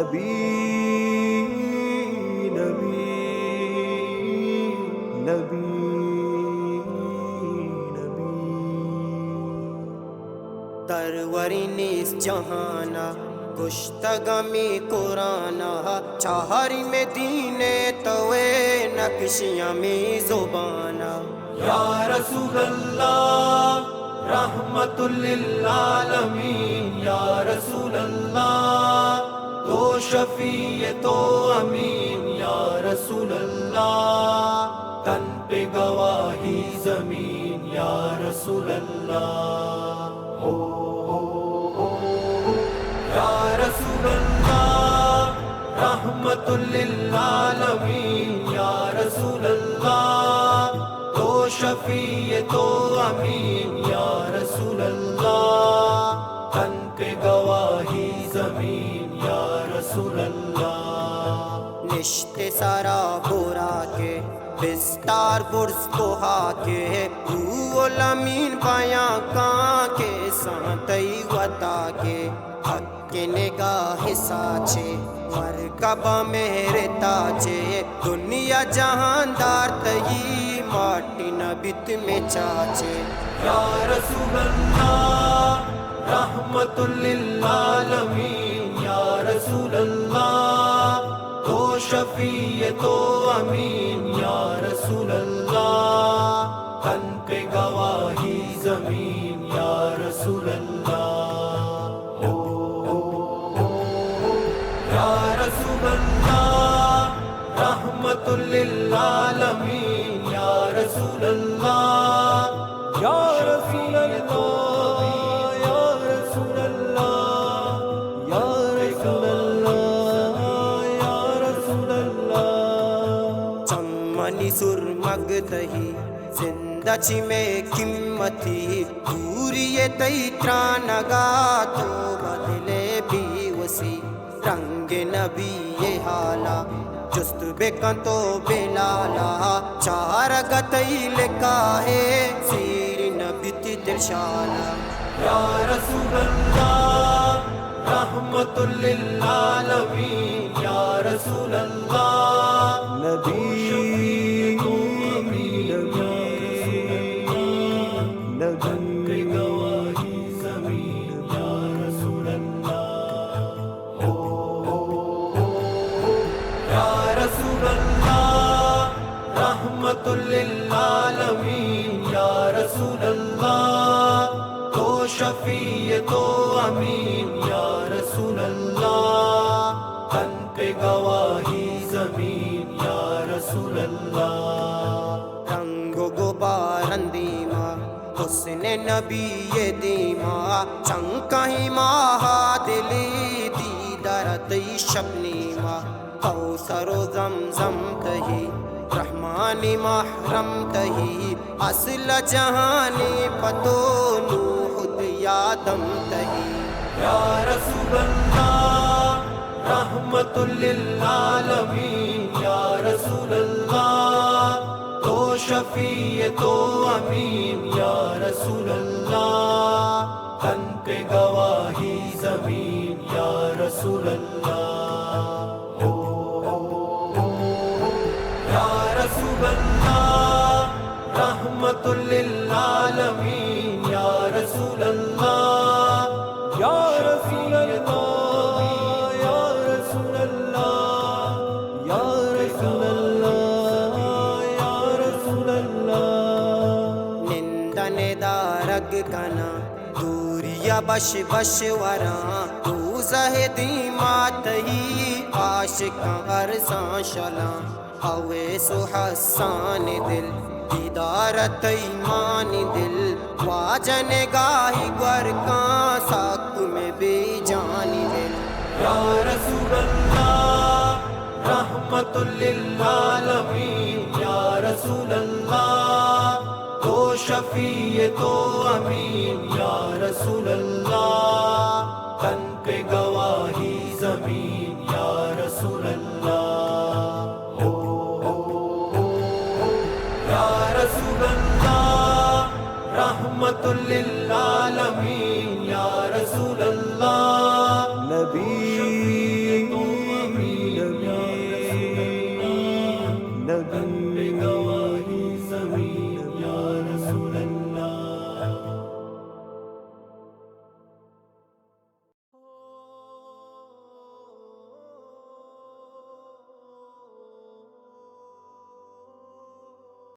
نبی نبی نبی نبی ترورین اس جہانا گشتگمی قرآنہ چہاری میں دین توے نقشیاں میں زبانہ یا رسول اللہ رحمت للعالمین یا رسول اللہ تو شفیع تو امین یا رسول اللہ تن پہ گواہی زمین یا رسول اللہ یا رسول اللہ رحمت للعالمین یا رسول اللہ تو شفیع تو امین یا رسول اللہ تن پہ گواہی زمین یا رسول اللہ نشت سارا برا کے بستار برس کوہا کے الامین بیاں کان کے سانتئی وطا کے حق کے نگاہ ساچے مرکبہ میرے تاجے دنیا جہاندار تئی ماٹی نبیت میں چاچے یا رسول اللہ رحمت للعالمین یا رسول اللہ تو شفیع تو امین یا رسول اللہ تن پہ گواہی زمین یا رسول اللہ یا رسول اللہ رحمت للعالمین یا رسول اللہ یا رسول اللہ یا رسول اللہ یا رسول اللہ یا رسول اللہ چمنی سرمگ دہی زندہ چی میں قیمتی پوری تئی ترانگا تو بدلے بھی وسی رنگ نبی یہ حالا جست بکن تو بلالا چار گتئی لکا ہے سیر نبیت درشالا یا رسول اللہ رحمت للعالمین یا رسول اللہ نبی نبی گواہی زمین یا رسول اللہ یا رسول اللہ رحمت للعالمین یا رسول اللہ تو شفیع تو امین یا رسول اللہ تن پہ گواہی زمین یا رسول اللہ رنگ غبار اندیما حسن نبی یہ دیما چنکا ہی ماہا دلی دیدارتی شبنیما کوثر و زمزم تہی رحمانی محرم تہی اصل جہانی پتو نوح دیادم تہی یا رسول اللہ رحمت للعالمین یا رسول اللہ تو شفیع تو امین یا رسول اللہ تن پہ گواہی زمین یا رسول اللہ یا رسول اللہ رحمت للعالمین یا رسول اللہ یا رسول اللہ یا رسول اللہ یا رسول اللہ یا رسول اللہ نندن دارگ کنا دوریا بش بش وراں روزہ دیمات ہی عاشقاں ارزاں شلاں اویس و حسان دل دیدارت ایمان دل واجن گاہی گورکاں ساک میں بے جانی دل یا رسول اللہ رحمت للعالمین یا رسول اللہ تو شفیع تو امین یا رسول اللہ تن پہ گواہی زمین یا رسول اللہ یا رسول اللہ رحمت للعالمین یا رسول اللہ نبی مدینہ